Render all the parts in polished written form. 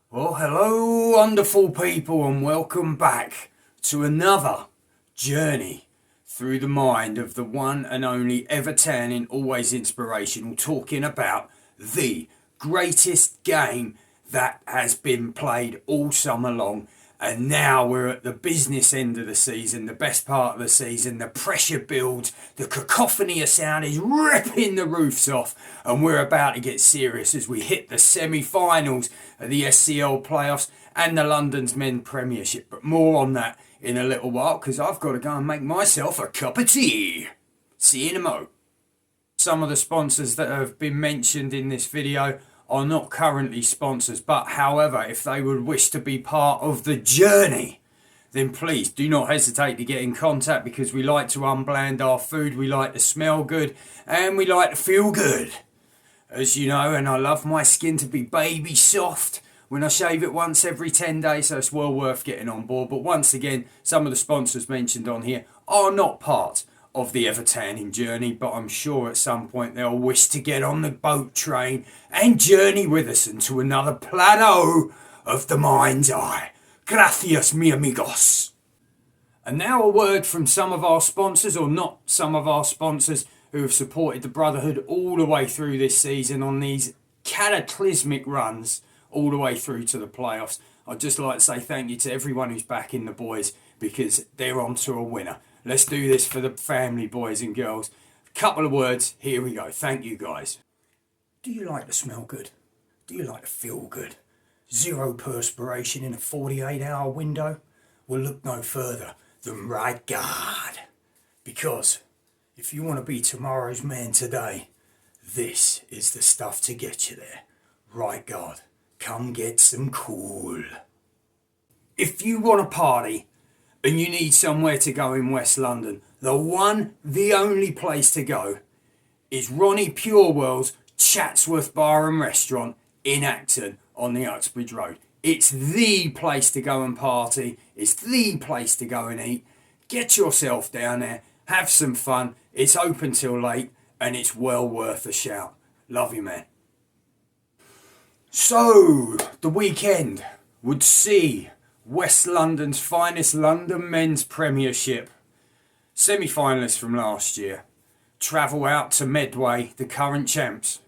Well, hello, wonderful people, and welcome back to another journey through the mind of the one and only ever-turning, always inspirational, talking about the greatest game that has been played all summer long. And now we're at the business end of the season, the best part of the season. The pressure builds, the cacophony of sound is ripping the roofs off, and we're about to get serious as we hit the semi-finals of the SCL playoffs and the London's Men Premiership. But more on that in a little while, because I've got to go and make myself a cup of tea. See you in a mo. Some of the sponsors that have been mentioned in this video are not currently sponsors, but however, if they would wish to be part of the journey, then please do not hesitate to get in contact, because we like to unblend our food, we like to smell good, and we like to feel good, as you know. And I love my skin to be baby soft when I shave it once every 10 days, so it's well worth getting on board. But once again, some of the sponsors mentioned on here are not part of the ever-tanning journey, but I'm sure at some point they'll wish to get on the boat train and journey with us into another plateau of the mind's eye. Gracias, mi amigos. And now a word from some of our sponsors, or not some of our sponsors, who have supported the Brotherhood all the way through this season on these cataclysmic runs all the way through to the playoffs. I'd just like to say thank you to everyone who's backing the boys, because they're on to a winner. Let's do this for the family, boys and girls. A couple of words, here we go. Thank you, guys. Do you like to smell good? Do you like to feel good? Zero perspiration in a 48-hour window? Well, look no further than Right Guard. Because if you want to be tomorrow's man today, this is the stuff to get you there. Right Guard, come get some cool. If you want to party and you need somewhere to go in West London, the only place to go is Ronnie Pureworld's Chatsworth Bar and Restaurant in Acton on the Uxbridge Road. It's the place to go and party. It's the place to go and eat. Get yourself down there, have some fun. It's open till late, and it's well worth a shout. Love you, man. So, the weekend would see West London's finest London Men's Premiership semi-finalists from last year travel out to Medway, the current champs,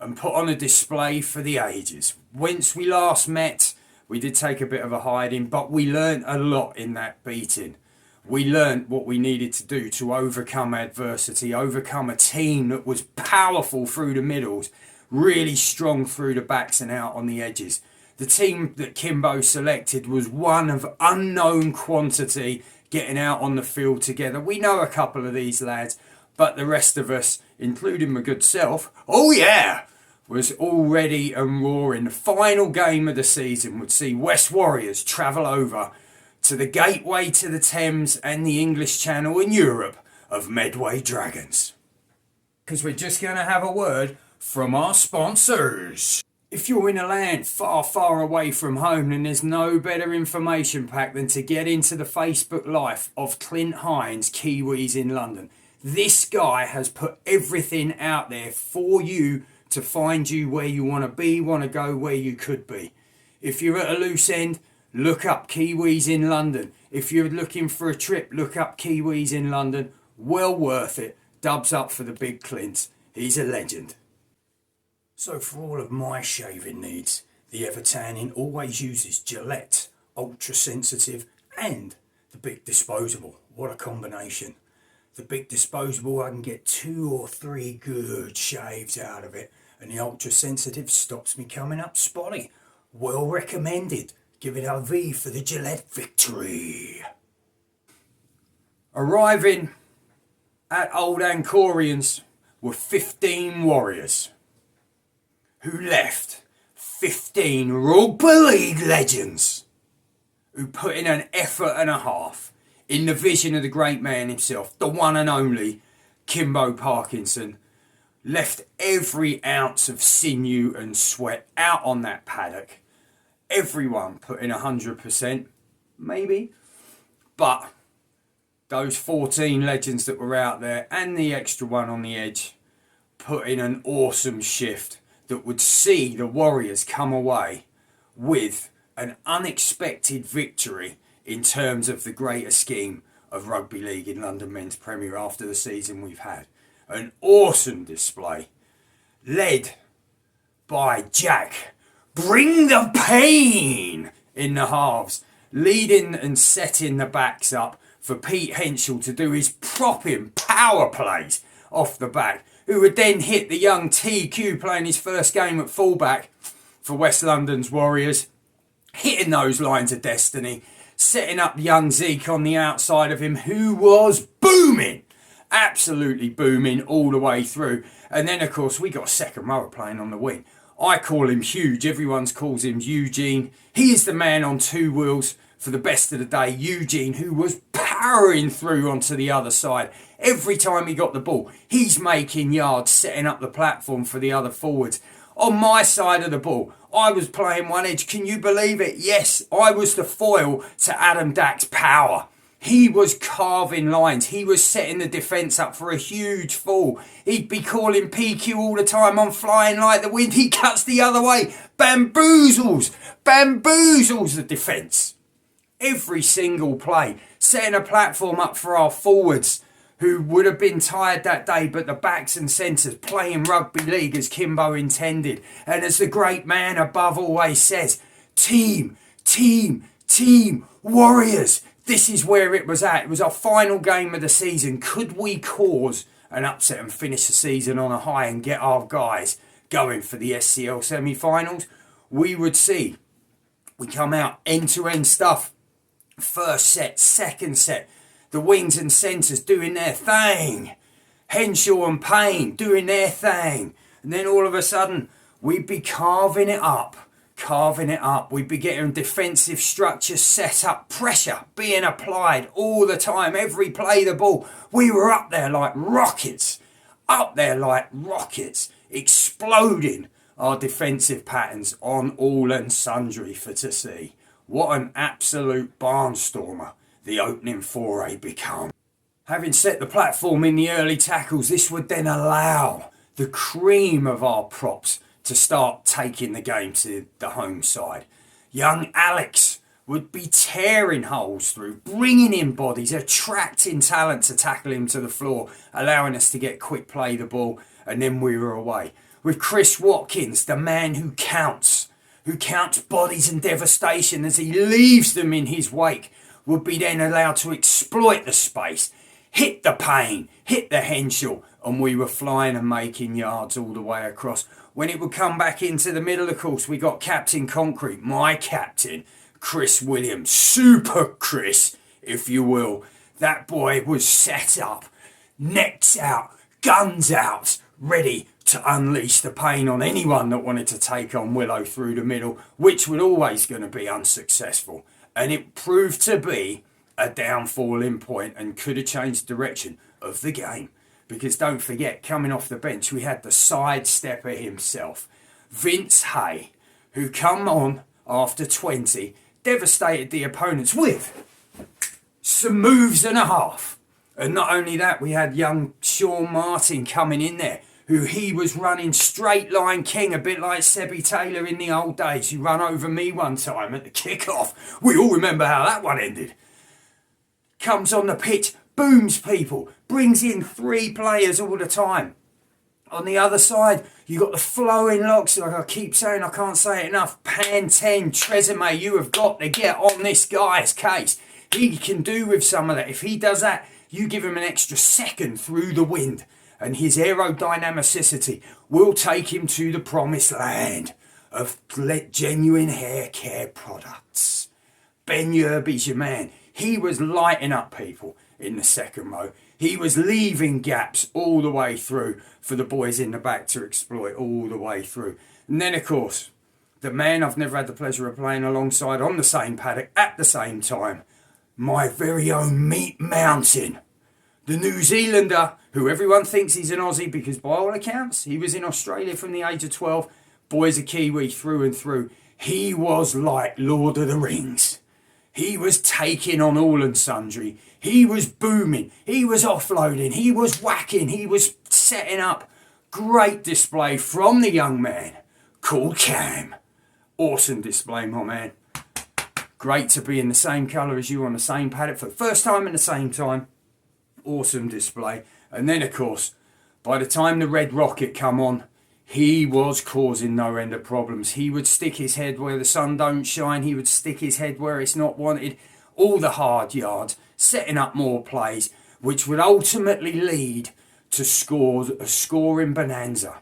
and put on a display for the ages. Whence we last met, we did take a bit of a hiding, but we learnt a lot in that beating. We learnt what we needed to do to overcome adversity, overcome a team that was powerful through the middles, really strong through the backs and out on the edges. The team that Kimbo selected was one of unknown quantity getting out on the field together. We know a couple of these lads, but the rest of us, including my good self, oh yeah, was all ready and roaring. The final game of the season would see West Warriors travel over to the gateway to the Thames and the English Channel in Europe of Medway Dragons. Because we're just going to have a word from our sponsors. If you're in a land far, far away from home, then there's no better information pack than to get into the Facebook life of Clint Heinz, Kiwis in London. This guy has put everything out there for you to find you where you want to be, want to go where you could be. If you're at a loose end, look up Kiwis in London. If you're looking for a trip, look up Kiwis in London. Well worth it. Dubs up for the big Clint. He's a legend. So for all of my shaving needs, the Ever-Tanning always uses Gillette, ultra sensitive, and the big disposable. What a combination. The big disposable, I can get 2 or 3 good shaves out of it, and the ultra sensitive stops me coming up spotty. Well recommended. Give it a V for the Gillette victory. Arriving at Old Ancorians were 15 warriors who left 15 Rugby League legends who put in an effort and a half in the vision of the great man himself, the one and only Kimbo Parkinson. Left every ounce of sinew and sweat out on that paddock. Everyone put in 100%, maybe, but those 14 legends that were out there and the extra one on the edge put in an awesome shift that would see the Warriors come away with an unexpected victory in terms of the greater scheme of rugby league in London Men's Premier after the season we've had. An awesome display, led by Jack. Bring the pain in the halves, leading and setting the backs up for Pete Henschel to do his propping power plays off the back, who would then hit the young TQ playing his first game at fullback for West London's Warriors, hitting those lines of destiny, setting up young Zeke on the outside of him, who was booming, absolutely booming all the way through. And then, of course, we got a second rower playing on the wing. I call him Huge. Everyone calls him Eugene. He is the man on two wheels for the best of the day. Eugene, who was powering through onto the other side. Every time he got the ball, he's making yards, setting up the platform for the other forwards. On my side of the ball, I was playing one edge. Can you believe it? Yes, I was the foil to Adam Dack's power. He was carving lines. He was setting the defence up for a huge fall. He'd be calling PQ all the time on Flying Like the Wind. He cuts the other way. Bamboozles the defence. Every single play, setting a platform up for our forwards who would have been tired that day, but the backs and centres playing rugby league as Kimbo intended. And as the great man above always says, team, Warriors. This is where it was at. It was our final game of the season. Could we cause an upset and finish the season on a high and get our guys going for the SCL semi-finals? We would see. We come out end-to-end stuff. First set, second set. The wings and centres doing their thing. Henschel and Payne doing their thing. And then all of a sudden, we'd be carving it up. We'd be getting defensive structures set up, pressure being applied all the time, every play the ball. We were up there like rockets, exploding our defensive patterns on all and sundry for to see. What an absolute barnstormer the opening foray become. Having set the platform in the early tackles, this would then allow the cream of our props to start taking the game to the home side. Young Alex would be tearing holes through, bringing in bodies, attracting talent to tackle him to the floor, allowing us to get quick play the ball, and then we were away. With Chris Watkins, the man who counts bodies and devastation as he leaves them in his wake, would be then allowed to exploit the space, hit the Payne, hit the Henschel, and we were flying and making yards all the way across. When it would come back into the middle, of course, we got Captain Concrete, my captain, Chris Williams, Super Chris, if you will. That boy was set up, necks out, guns out, ready to unleash the pain on anyone that wanted to take on Willow through the middle, which was always going to be unsuccessful. And it proved to be a downfalling point and could have changed the direction of the game. Because don't forget, coming off the bench, we had the sidestepper himself, Vince Hay, who come on after 20, devastated the opponents with some moves and a half. And not only that, we had young Sean Martin coming in there, who he was running straight line king, a bit like Sebby Taylor in the old days, who ran over me one time at the kick-off. We all remember how that one ended. Comes on the pitch, booms people, brings in 3 players all the time. On the other side, you got the flowing locks, like I keep saying, I can't say it enough. Pan 10, Tresemme, you have got to get on this guy's case. He can do with some of that. If he does that, you give him an extra second through the wind, and his aerodynamicity will take him to the promised land of genuine hair care products. Ben Yerby's your man. He was lighting up people in the second row. He was leaving gaps all the way through for the boys in the back to exploit all the way through. And then, of course, the man I've never had the pleasure of playing alongside on the same paddock at the same time, my very own Meat Mountain, the New Zealander, who everyone thinks he's an Aussie because by all accounts, he was in Australia from the age of 12. Boy's a Kiwi through and through. He was like Lord of the Rings. He was taking on all and sundry. He was booming. He was offloading. He was whacking. He was setting up. Great display from the young man called Cam. Awesome display, my man. Great to be in the same colour as you on the same paddock for the first time in the same time. Awesome display. And then, of course, by the time the red rocket come on, he was causing no end of problems. He would stick his head where the sun don't shine. He would stick his head where it's not wanted. All the hard yards, setting up more plays, which would ultimately lead to a scoring bonanza.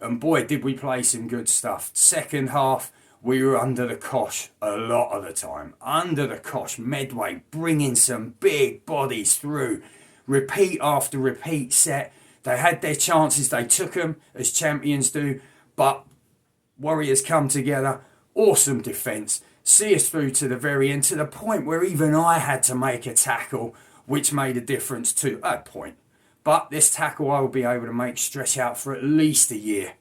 And boy, did we play some good stuff. Second half, we were under the cosh a lot of the time. Under the cosh, Medway bringing some big bodies through. Repeat after repeat set. They had their chances, they took them as champions do, but Warriors come together, awesome defence, see us through to the very end, to the point where even I had to make a tackle, which made a difference to a point. But this tackle I will be able to make stretch out for at least a year.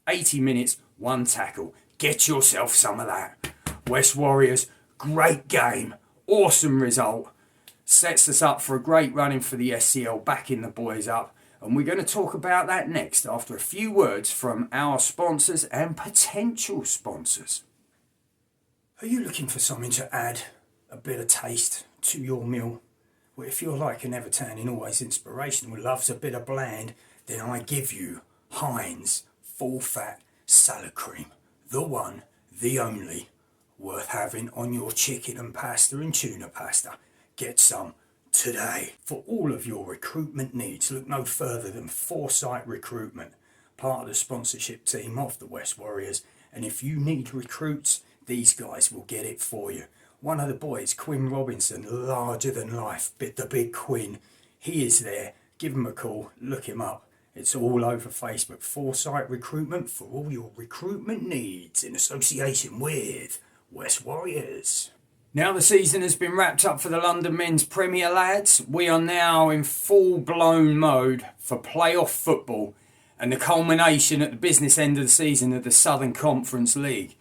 80 minutes, one tackle. Get yourself some of that. West Warriors, great game, awesome result. Sets us up for a great running for the SCL, backing the boys up. And we're going to talk about that next after a few words from our sponsors and potential sponsors. Are you looking for something to add a bit of taste to your meal? Well, if you're like an Evertonian, always inspirational, loves a bit of bland, then I give you Heinz full fat salad cream. The one, the only, worth having on your chicken and pasta and tuna pasta. Get some today. For all of your recruitment needs, look no further than Foresight Recruitment, part of the sponsorship team of the West Warriors. And if you need recruits, these guys will get it for you. One of the boys, Quinn Robinson, larger than life, the big Quinn, he is there. Give him a call, look him up. It's all over Facebook. Foresight Recruitment for all your recruitment needs in association with West Warriors. Now the season has been wrapped up for the London Men's Premier, lads. We are now in full-blown mode for playoff football and the culmination at the business end of the season of the Southern Conference League,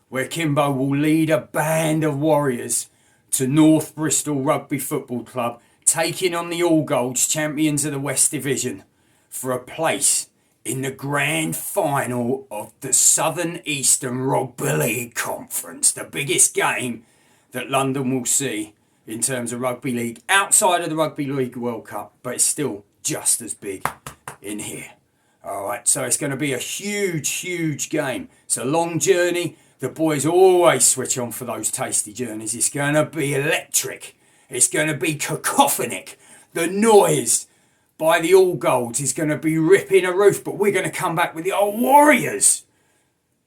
where Kimbo will lead a band of Warriors to North Bristol Rugby Football Club, taking on the All Golds, champions of the West Division, for a place in the grand final of the Southern Eastern Rugby League Conference, the biggest game that London will see in terms of rugby league outside of the Rugby League World Cup, but it's still just as big in here. All right, so it's going to be a huge game. It's a long journey. The boys always switch on for those tasty journeys. It's going to be electric. It's going to be cacophonic. The noise by the All Golds is going to be ripping a roof, but we're going to come back with the old Warriors.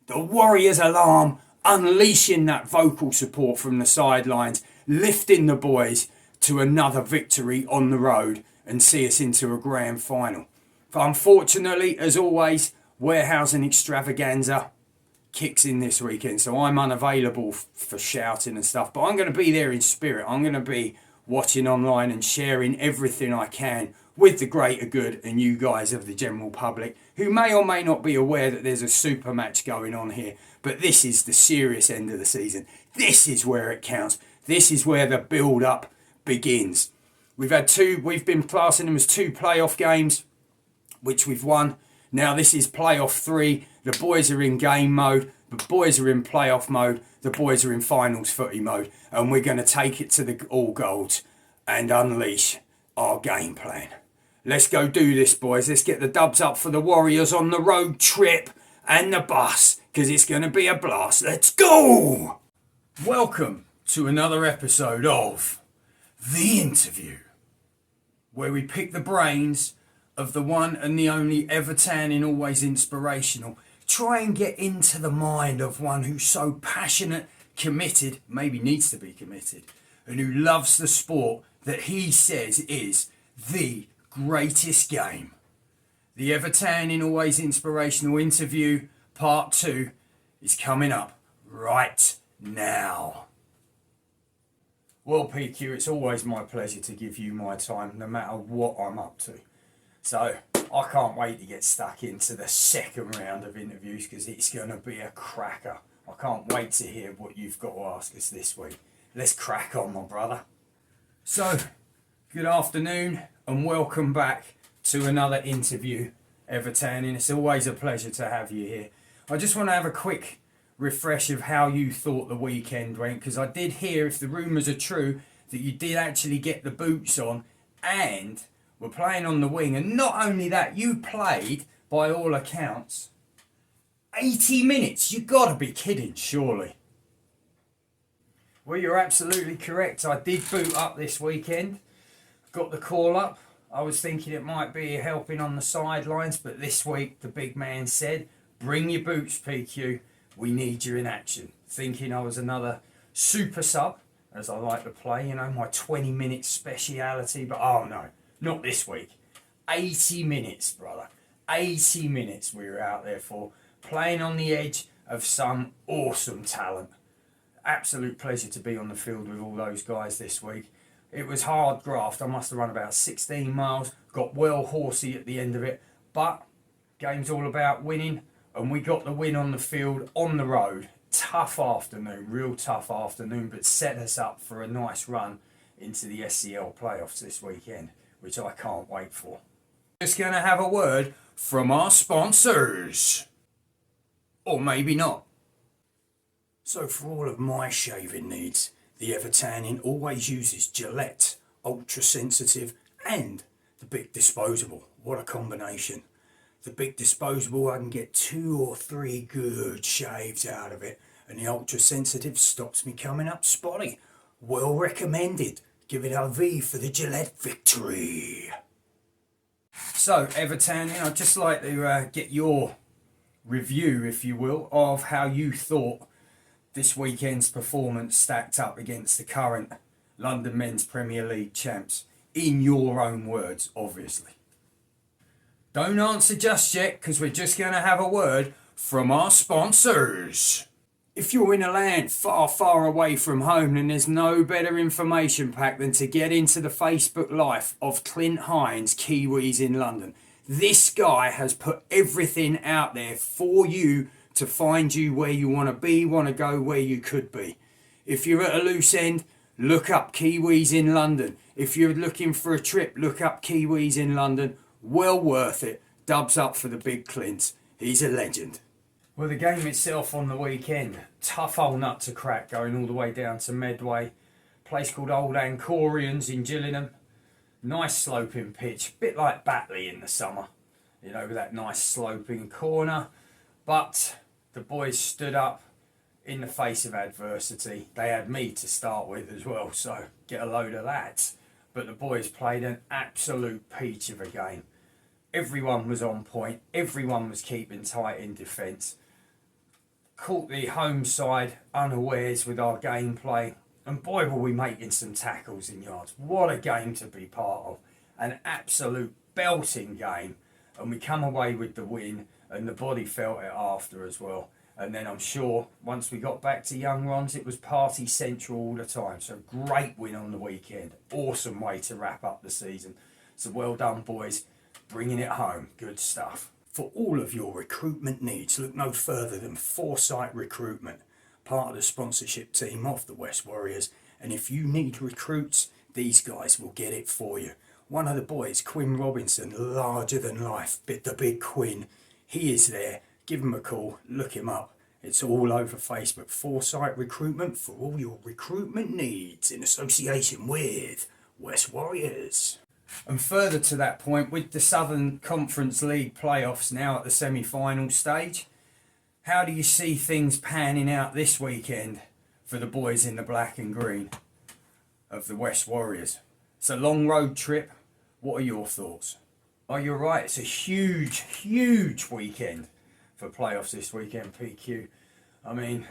The Warriors alarm, unleashing that vocal support from the sidelines, lifting the boys to another victory on the road and see us into a grand final. But unfortunately, as always, warehousing extravaganza kicks in this weekend, so I'm unavailable for shouting and stuff, but I'm going to be there in spirit. I'm going to be watching online and sharing everything I can with the greater good and you guys of the general public who may or may not be aware that there's a super match going on here. But this is the serious end of the season. This is where it counts. This is where the build-up begins. We've been classing them as 2 playoff games, which we've won. Now this is playoff 3. The boys are in game mode. The boys are in playoff mode. The boys are in finals footy mode. And we're going to take it to the All Golds and unleash our game plan. Let's go do this, boys. Let's get the dubs up for the Warriors on the road trip and the bus, because it's going to be a blast. Let's go! Welcome to another episode of The Interview, where we pick the brains of the one and the only Evertonian, always inspirational. Try and get into the mind of one who's so passionate, committed, maybe needs to be committed, and who loves the sport that he says is the greatest game. The Evertonian, always inspirational interview, part 2, is coming up right now. Well, PQ, it's always my pleasure to give you my time, no matter what I'm up to. So, I can't wait to get stuck into the second round of interviews, because it's going to be a cracker. I can't wait to hear what you've got to ask us this week. Let's crack on, my brother. So, good afternoon and welcome back to another interview, Evertonian. It's always a pleasure to have you here. I just want to have a quick refresh of how you thought the weekend went, because I did hear, if the rumours are true, that you did actually get the boots on and were playing on the wing. And not only that, you played, by all accounts, 80 minutes. You got to be kidding, surely. Well, you're absolutely correct. I did boot up this weekend. Got the call up. I was thinking it might be helping on the sidelines, but this week the big man said, bring your boots, PQ. We need you in action. Thinking I was another super sub, as I like to play, you know, my 20-minute speciality. But oh no, not this week. 80 minutes, brother. 80 minutes we were out there for, playing on the edge of some awesome talent. Absolute pleasure to be on the field with all those guys this week. It was hard graft. I must have run about 16 miles, got well horsey at the end of it, but game's all about winning, and we got the win on the field, on the road. Tough afternoon, real tough afternoon, but set us up for a nice run into the SCL playoffs this weekend, which I can't wait for. Just going to have a word from our sponsors. Or maybe not. So for all of my shaving needs, the Evertanning always uses Gillette, ultra sensitive, and the big disposable. What a combination. The big disposable, I can get 2 or 3 good shaves out of it, and the ultra sensitive stops me coming up spotty. Well recommended. Give it a V for the Gillette victory. So Evertanning, I'd just like to get your review, if you will, of how you thought this weekend's performance stacked up against the current London Men's Premier League champs, in your own words, obviously. Don't answer just yet, because we're just going to have a word from our sponsors. If you're in a land far, far away from home, then there's no better information pack than to get into the Facebook life of Clint Heinz, Kiwis in London. This guy has put everything out there for you to find you where you want to be, want to go where you could be. If you're at a loose end, look up Kiwis in London. If you're looking for a trip, look up Kiwis in London. Well worth it. Dubs up for the big Clint. He's a legend. Well, the game itself on the weekend, tough old nut to crack, going all the way down to Medway. Place called Old Ancorians in Gillingham. Nice sloping pitch, bit like Batley in the summer, you know, with that nice sloping corner. But the boys stood up in the face of adversity. They had me to start with as well, so get a load of that. But the boys played an absolute peach of a game. Everyone was on point, everyone was keeping tight in defence. Caught the home side unawares with our gameplay, and boy were we making some tackles in yards. What a game to be part of. An absolute belting game, and we come away with the win, and the body felt it after as well. And then I'm sure once we got back to Young Rons, it was party central all the time. So great win on the weekend. Awesome way to wrap up the season. So well done, boys. Bringing it home. Good stuff. For all of your recruitment needs, look no further than Foresight Recruitment, part of the sponsorship team of the West Warriors. And if you need recruits, these guys will get it for you. One of the boys, Quinn Robinson, larger than life, the big Quinn, he is there. Give him a call, look him up. It's all over Facebook. Foresight Recruitment for all your recruitment needs in association with West Warriors. And further to that point, with the Southern Conference League playoffs now at the semi-final stage, how do you see things panning out this weekend for the boys in the black and green of the West Warriors? It's a long road trip. What are your thoughts? Oh, you're right. It's a huge, huge weekend for playoffs this weekend, PQ. I mean,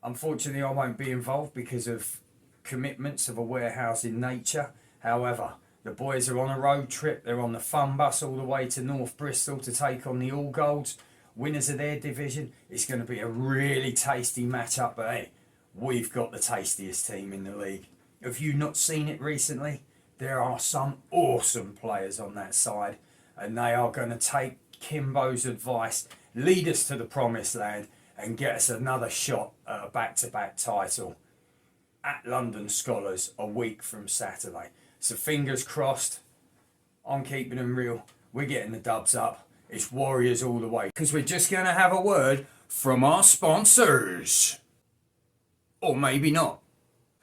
unfortunately I won't be involved because of commitments of a warehousing nature. However, the boys are on a road trip. They're on the fun bus all the way to North Bristol to take on the All Golds, winners of their division. It's going to be a really tasty matchup, but hey, we've got the tastiest team in the league. Have you not seen it recently? There are some awesome players on that side, and they are going to take Kimbo's advice, lead us to the promised land, and get us another shot at a back-to-back title at London Scholars a week from Saturday. So fingers crossed, I'm keeping them real. We're getting the dubs up. It's Warriors all the way. Because we're just going to have a word from our sponsors. Or maybe not.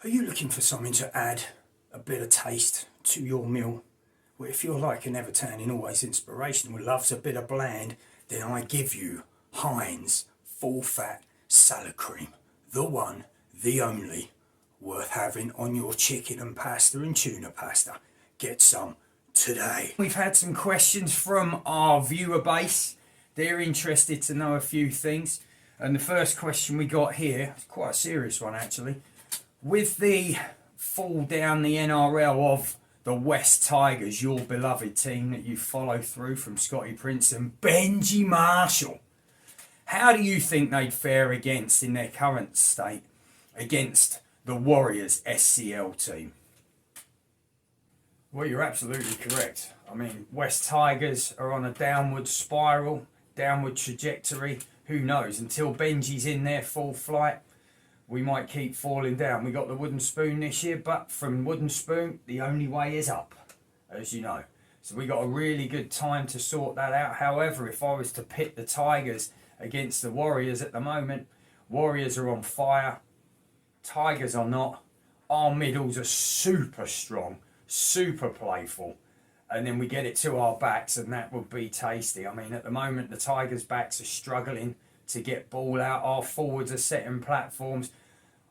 Are you looking for something to add a bit of taste to your meal? Well, if you're like an Evertonian, always inspirational, loves a bit of bland, then I give you Heinz full fat salad cream. The one, the only, worth having on your chicken and pasta and tuna pasta. Get some today. We've had some questions from our viewer base. They're interested to know a few things. And the first question we got here, it's quite a serious one actually. With the fall down the NRL of the West Tigers, your beloved team that you follow through from Scotty Prince and Benji Marshall, how do you think they'd fare against, in their current state, against the Warriors SCL team? Well, you're absolutely correct. I mean, West Tigers are on a downward spiral, downward trajectory. Who knows? Until Benji's in their full flight, we might keep falling down. We got the wooden spoon this year, but from wooden spoon, the only way is up, as you know. So we got a really good time to sort that out. However, if I was to pit the Tigers against the Warriors at the moment, Warriors are on fire, Tigers are not. Our middles are super strong, super playful, and then we get it to our backs and that would be tasty. I mean, at the moment the Tigers' backs are struggling to get ball out. Our forwards are setting platforms.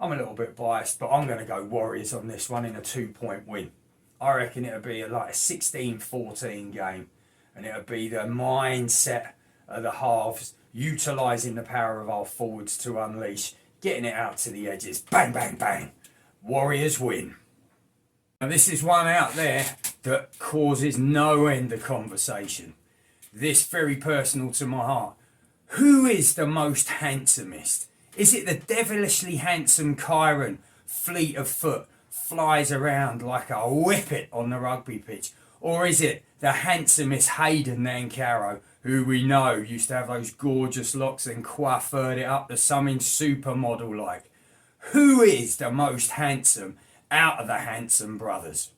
I'm a little bit biased, but I'm going to go Warriors on this one in a 2-point win. I reckon it'll be like a 16-14 game, and it'll be the mindset of the halves, utilising the power of our forwards to unleash, getting it out to the edges. Bang, bang, bang. Warriors win. Now this is one out there that causes no end of conversation. This very personal to my heart. Who is the most handsomest? Is it the devilishly handsome Kyron, fleet of foot, flies around like a whippet on the rugby pitch? Or is it the handsomest Hayden Nancaro, who we know used to have those gorgeous locks and coiffured it up to something supermodel like? Who is the most handsome out of the handsome brothers?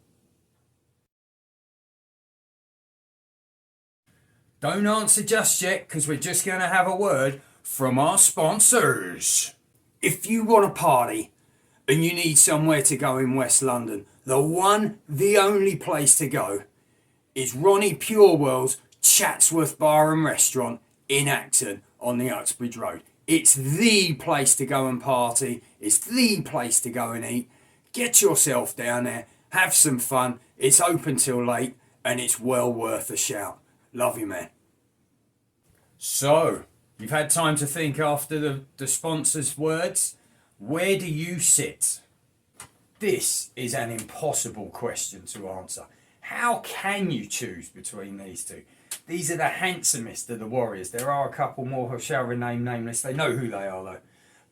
Don't answer just yet, because we're just going to have a word from our sponsors. If you want a party and you need somewhere to go in West London, the one, the only place to go is Ronnie Pureworld's Chatsworth Bar and Restaurant in Acton on the Uxbridge Road. It's the place to go and party. It's the place to go and eat. Get yourself down there, have some fun. It's open till late and it's well worth a shout. Love you, man. So, you've had time to think after the sponsors' words. Where do you sit? This is an impossible question to answer. How can you choose between these two? These are the handsomest of the Warriors. There are a couple more who shall remain nameless. They know who they are though.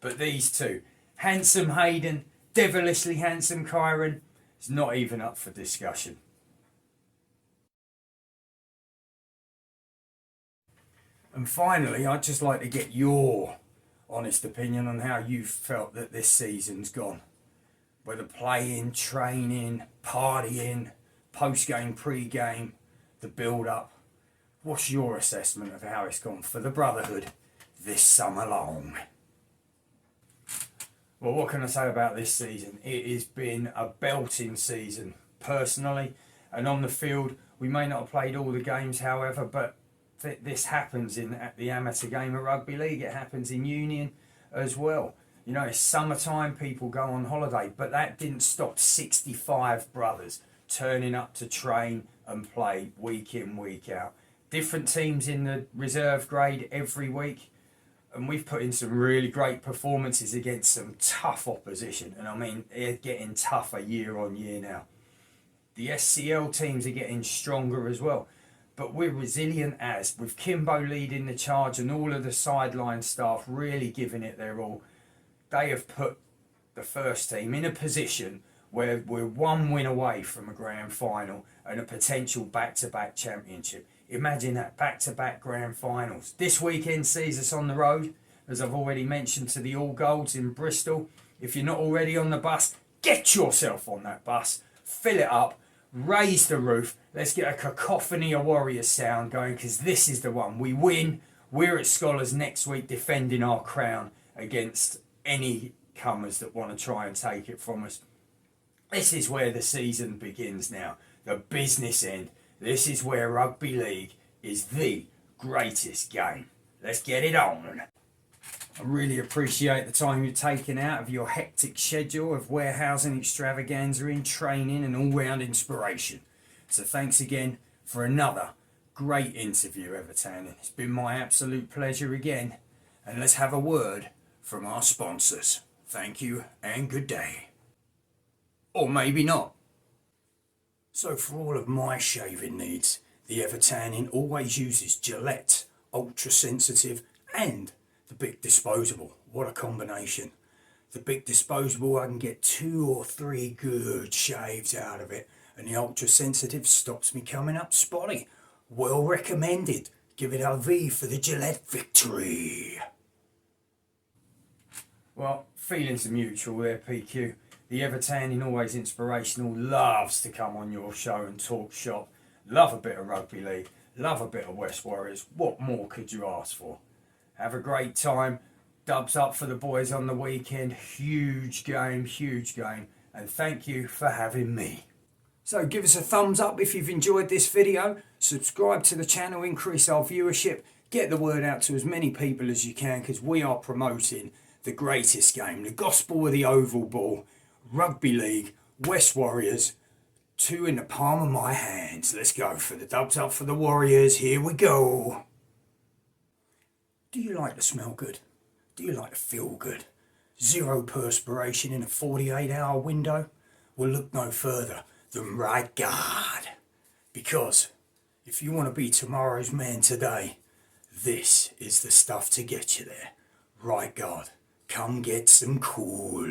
But these two, handsome Hayden, devilishly handsome Kyron, is not even up for discussion. And finally, I'd just like to get your honest opinion on how you felt that this season's gone. Whether playing, training, partying, post-game, pre-game, the build-up. What's your assessment of how it's gone for the Brotherhood this summer long? Well, what can I say about this season? It has been a belting season, personally. And on the field, we may not have played all the games, however, but this happens at the amateur game of rugby league. It happens in union as well. You know, it's summertime, people go on holiday, but that didn't stop 65 brothers turning up to train and play week in, week out. Different teams in the reserve grade every week, and we've put in some really great performances against some tough opposition, and I mean, they're getting tougher year on year now. The SCL teams are getting stronger as well. But we're resilient as, with Kimbo leading the charge and all of the sideline staff really giving it their all. They have put the first team in a position where we're one win away from a grand final and a potential back-to-back championship. Imagine that, back-to-back grand finals. This weekend sees us on the road, as I've already mentioned, to the All Golds in Bristol. If you're not already on the bus, get yourself on that bus, fill it up, raise the roof. Let's get a cacophony of Warriors sound going, because this is the one. We win, We're at Scholars next week defending our crown against any comers that want to try and take it from us. This is where the season begins now, the business end. This is where rugby league is the greatest game. Let's get it on. I really appreciate the time you've taken out of your hectic schedule of warehousing extravaganza in training and all-round inspiration. So thanks again for another great interview, Everton. It's been my absolute pleasure again. And let's have a word from our sponsors. Thank you and good day. Or maybe not. So for all of my shaving needs, the Evertanian always uses Gillette, ultra sensitive, and the big disposable. What a combination. The big disposable, I can get 2 or 3 good shaves out of it, and the ultra sensitive stops me coming up spotty. Well recommended. Give it a V for the Gillette victory. Well, feelings are mutual there, PQ. The Evertanian, always inspirational, loves to come on your show and talk shop. Love a bit of rugby league. Love a bit of West Warriors. What more could you ask for? Have a great time. Dubs up for the boys on the weekend. Huge game. And thank you for having me. So give us a thumbs up if you've enjoyed this video. Subscribe to the channel, increase our viewership. Get the word out to as many people as you can, because we are promoting the greatest game, the gospel of the oval ball, rugby league, West Warriors, 2 in the palm of my hands. Let's go for the dubs up for the Warriors. Here we go. Do you like to smell good? Do you like to feel good? 0 perspiration in a 48-hour window? Well, look no further than Right Guard. Because if you want to be tomorrow's man today, this is the stuff to get you there. Right Guard, come get some cool.